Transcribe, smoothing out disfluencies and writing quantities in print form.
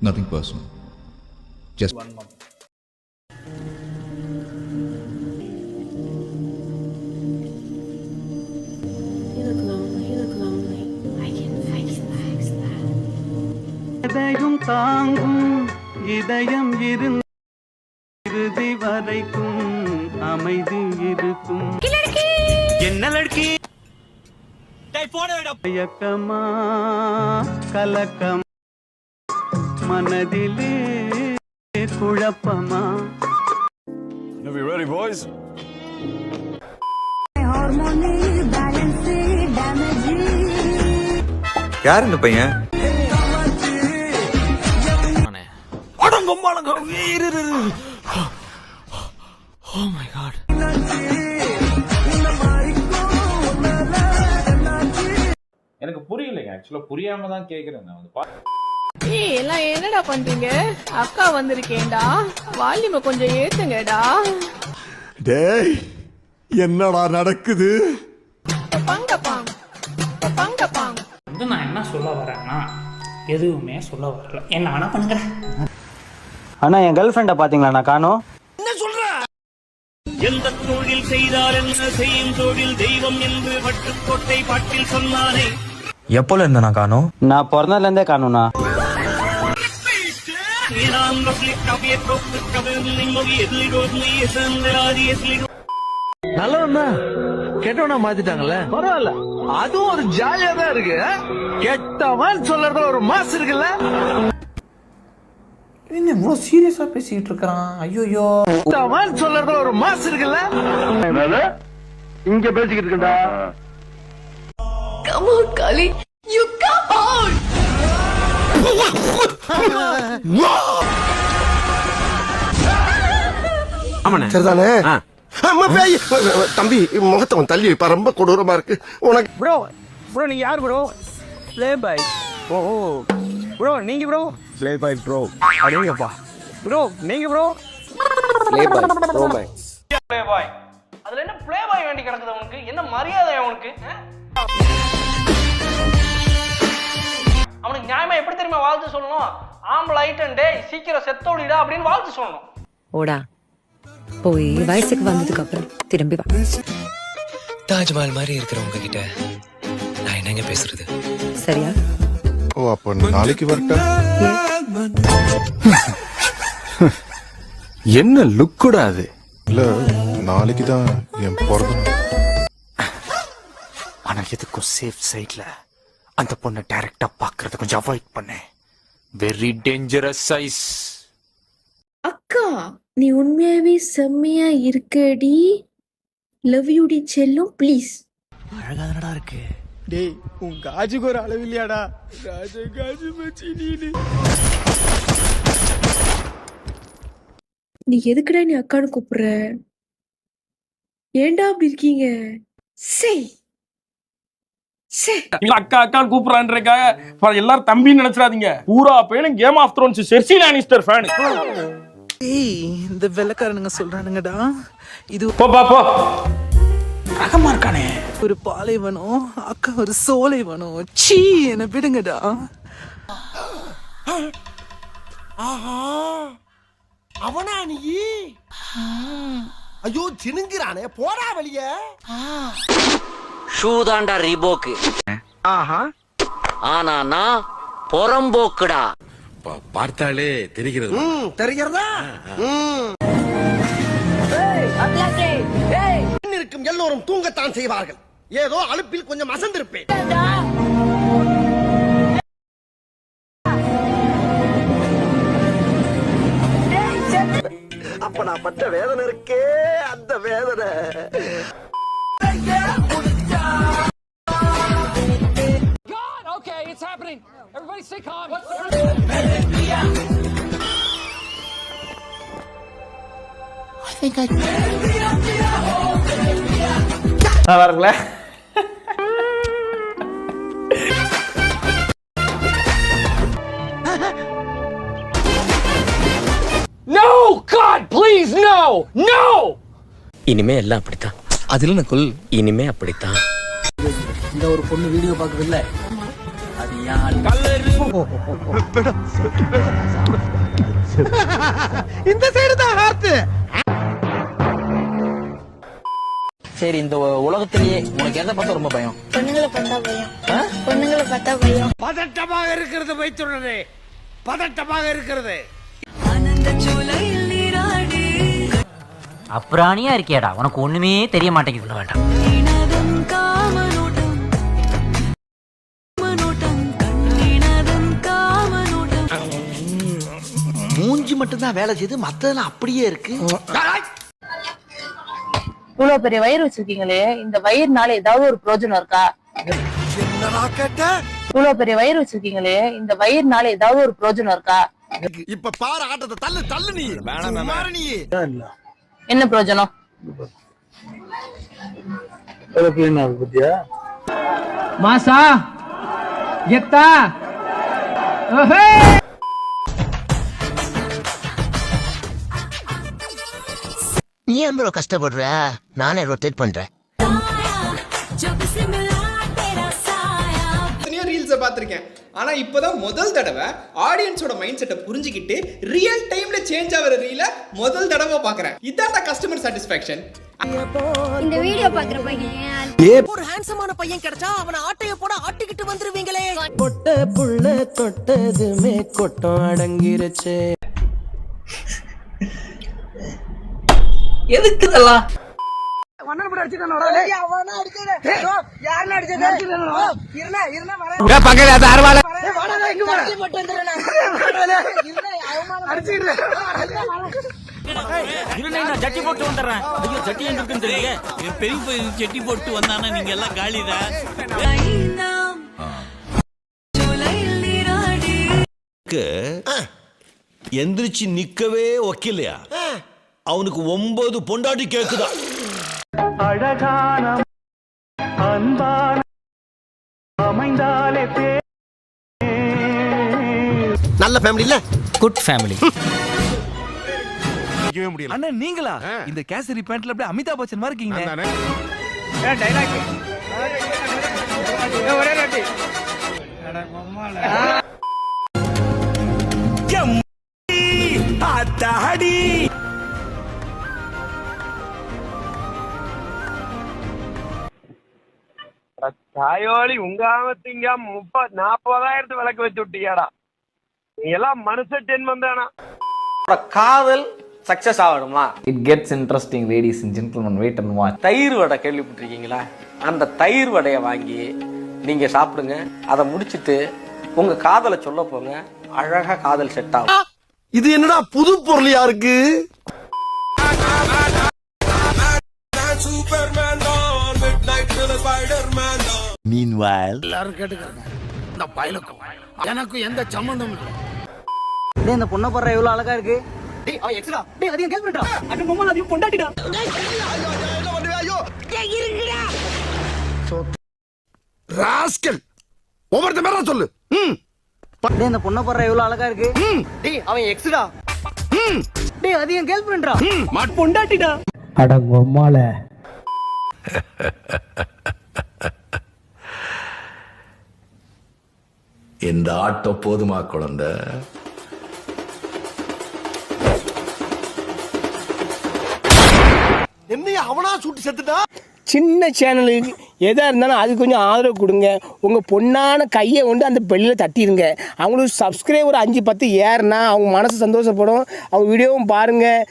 Nothing personal. Just one month. You look lonely. I can fix that. இதயம் தாங்கும் இதயம் இறுதி வரைக்கும் அமைதி இருக்கும். என்ன லட்கி மயக்கமா கலக்கம் மனதிலே குழப்பமா. Are we ready, boys? யார் இந்த பையன்? Oh my god. எனக்கு புரியலைங்க, ஆக்சுவலா புரியாம தான் கேக்குறேன் நான் வந்து. ஏய் எல்லாம் என்னடா பண்றீங்க? அக்கா வந்திருக்கேன்டா, வால்யூமை கொஞ்சம் ஏத்துங்கடா. டேய் என்னடா நடக்குது? பங்கப்பாங் பங்கப்பாங். வந்து நான் என்ன சொல்ல வரேன்னா எதுவுமே சொல்ல வரல. என்ன வேணா பண்ணுங்க. அண்ணா என் கேர்ள் ஃப்ரெண்டை பாத்தீங்களா? நான் காணோம். எந்த தொழில் செய்தால் என்ன செய்யும் தொழில் தெய்வம் என்று வட்டுக்கோட்டை பாட்டில் சொன்னானே. எப்போல இருந்த நான் காணோம்? நான் பிறந்ததுல இருந்தே காணும்ண்ணா. நல்லவன் கெட்டவனா மாத்திட்டாங்கல்ல, பரவாயில்ல, அதுவும் ஒரு ஜாலியா தான் இருக்கு. கெட்டவன் சொல்றதுல ஒரு மாசு இருக்குல்ல. என்ன இவ்வளவு சீரியஸா பேசிட்டு இருக்கான்? ஐயோ, கெட்டவன் சொல்றதுல ஒரு மாசு இருக்குல்ல. இங்க பேசிக்கிட்டு இருக்கா. Come on, Kali. You come on. சரிதானே? தம்பி முகத்தை தள்ளி வைப்பா, ரொம்ப கொடூரமா இருக்கு உனக்கு. ப்ரோ நீங்க யார் bro? Playboy. Oh bro நீங்க ப்ரோ? Playboy bro. அடேங்கப்பா ப்ரோ நீங்க bro? Playboy bro max. Playboy. அதுல என்ன ப்ளே பாய் வேண்டி கிடக்குது உனக்கு? என்ன மரியாதை உனக்கு? அவனுக்கு நியாயமா எப்படி தெரியுமா வாழ்த்து சொல்லணும்? ஆம்பளை ஐட்டம் டே சீக்கிரம் செத்தோடிடா அப்படின்னு வாழ்த்து சொல்லணும். ஓடா போய் வயசுக்கு வந்ததுக்கு அப்புறம் திரும்பி வா. தாஜ்மஹால் மாதிரி இருக்கிறவங்க கிட்ட நான் என்னங்க பேசுறது? சரியா? ஓ அப்ப நாளைக்கு வரட்டா? என்ன லுக்குடா அது? இல்ல நாளைக்கு தான் என் பிறந்த நாள். ஆனா எதுக்கும் சேஃப் சைட்ல அந்த பொண்ணை டைரக்டா பாக்குறத கொஞ்சம் அவாய்ட் பண்ணேன். Very dangerous size. அக்கா நீ உண்மையாவே செம்மையா இருக்கடி. லவ் யூ டி செல்லும் ப்ளீஸ். அழகா தானடா இருக்கு. டேய் உன் காஜுக்கு ஒரு அளவு இல்லையாடா? காஜு மச்சி நீ எதுக்குடா நீ அக்கான்னு கூப்பிடுற? ஏன்டா அப்படி இருக்கீங்க? சே அக்கா அக்கான்னு கூப்பிடுறான்றக்காக எல்லாரும் தம்பின்னு நினைச்சிடாதீங்க. பூரா பையனும் Game of Thrones Cersei Lannister fan. இந்த வெள்ளக்காரனுங்க சொல்றானுங்கடா, இது போ ரகமா இருக்கானே. ஒரு பாலைவனம், அக்கா ஒரு சோலைவனம். சீ என்ன விடுங்கடா. அவனா நீ? ஐயோ சினுங்கிறானே, போடா வெளிய. ஷூதாண்டா ரீபோக்கு. ஆனா நான் பொறம்போக்குடா. பார்த்தாலே தெரிகிறது. தெரிகிறதா? இருக்கும் எல்லோரும் தூங்கத்தான் செய்வார்கள். ஏதோ அலுப்பில் கொஞ்சம் அசந்திருப்பேன். அப்ப நான் பட்ட வேதனை இருக்கே, அந்த வேதனை. Okay, it's happening. Everybody stay calm. I think I வரல. No, God, please, no, no. இனிமே எல்லாம் அப்படித்தான். அதுல நக்குல் இனிமே அப்படித்தான். இந்த ஒரு பொண்ணு வீடியோ பாக்குது இல்ல, அது யார்? கல்லறு இந்த சைடு தான் ஹார்ட். சரி, இந்த உலகத்திலேயே உனக்கு எதை பார்த்தா ரொம்ப பயம்? பொண்ணுங்களை பார்த்தா பயம். பொண்ணுங்களை பார்த்தா பயம். பதட்டமாக இருக்கிறது வைத்துள்ளதே, பதட்டமாக இருக்கிறது. அப்புறாணியா இருக்கியாடா, உனக்கு ஒண்ணுமே தெரிய மாட்டேங்குது. வேண்டாம், மூஞ்சி மட்டும் தான் வேலை செய்து, மத்ததெல்லாம் அப்படியே இருக்கு. இவ்வளவு பெரிய வயிறு வச்சிருக்கீங்களே, இந்த வயிறுனால ஏதாவது ஒரு பிரயோஜனம் இருக்கா? என்னடா கேட்ட? இவ்வளவு பெரிய வயிறு வச்சிருக்கீங்களே, இந்த வயிறுனால ஏதாவது ஒரு பிரயோஜனம் இருக்கா? இப்ப பாரு ஆட்டத்தை, தள்ளு தள்ளு நீ. மாறு நீ. என்ன பிரயோஜனம்? மாசா எத்தா நீ ஏன் ப்ரோ கஷ்டப்படுற? நானே ரொட்டேட் பண்றேன். ரீல்ஸை பார்த்துருக்கேன், ஆனா இப்போதான் முதல் தடவை ஆடியன்ஸோட மைண்ட் செட்டை புரிஞ்சுக்கிட்டு ரியல் டைம்ல சேஞ்ச் ஆகிற ரீல முதல் தடவை பார்க்கறேன். இதான் கஸ்டமர் சாட்டிஸ்ஃபேக்ஷன். இந்த வீடியோ பாக்குற பையன் ஒரு ஹேண்ட்ஸமான பையன் கிடைச்சா அவனை ஆட்டைய போட ஆட்டிக்கிட்டு வந்துருவீங்களே. கொட்ட புள்ள தொட்டதுமே கொட்டம் அடங்கிருச்சு. எதுக்கு இதெல்லாம்? ஜட்டி போட்டு வந்துடுறேன். ஜட்டி எங்க இருக்குன்னு தெரியல. பெரிய ஜட்டி போட்டு வந்தானா நீங்க எல்லாம் காலிதான். எந்திரிச்சு நிக்கவே ஒக்கில்லையா? அவனுக்கு 9 பொண்டாட்டி கேக்குதா? அழகான அன்பான அமைந்தாலே நல்ல ஃபேமிலி இல்ல, குட் ஃபேமிலி. அண்ணா நீங்களா? இந்த கேசரி பேண்ட்ல அப்படியே அமிதாப் பச்சன் மாதிரி இருக்கீங்க. ஒரே வாட்டி அத்தாடி தாயோலி உங்காமத்திங்க 40,000 விளக்கு வச்சு விட்டீங்கடா. நீ எல்லாம் மனுஷ ஜென்மம் தானா? காதல் சக்சஸ் ஆகணுமா? It gets interesting ladies and gentlemen, wait and watch. தயிர் வடை கேள்விப்பட்டிருக்கீங்களா? அந்த தயிர் வடையை வாங்கி நீங்க சாப்பிடுங்க. அதை முடிச்சிட்டு உங்க காதலை சொல்ல போங்க. அழகா காதல் செட் ஆகும். இது என்னடா புது பொருளியா இருக்கு? Meanwhile, எல்லாரும் கேட்டுக்கங்க, இந்த பயலுக்கும் எனக்கும் எந்த சம்பந்தமும் இல்லை. டேய், இந்த பொண்ணை பாரு எவ்வளவு அழகா இருக்கு. டேய், அவன் எக்ஸ்ட்ரா. டேய், அது என் கேர்ள்ஃப்ரெண்டா? அட மம்மா, அது பொண்டாட்டிடா. என்ன பண்ணுவே? ஐயோ, டேய் இருங்கடா. ராஸ்கல், ஒவ்வொருத்த மேல சொல்லு. டேய், இந்த பொண்ணை பாரு எவ்வளவு அழகா இருக்கு. டேய், அவன் எக்ஸ்ட்ரா. டேய், அது என் கேர்ள்ஃப்ரெண்டா? மாட் பொண்டாட்டிடா. அட மம்மால. இந்த ஆட்டோ போதுமா குழந்தை? என்னைய அவனா சுட்டு செத்துட்டா? சின்ன சேனலுக்கு எதாக இருந்தாலும் அது கொஞ்சம் ஆதரவு கொடுங்க. உங்கள் பொண்ணான கையை கொண்டு அந்த பெல்லில் தட்டிடுங்க. அவங்களுக்கு சப்ஸ்கிரைபர் 5-10 ஏறுனா அவங்க மனசு சந்தோஷப்படும். அவங்க வீடியோவும் பாருங்கள்.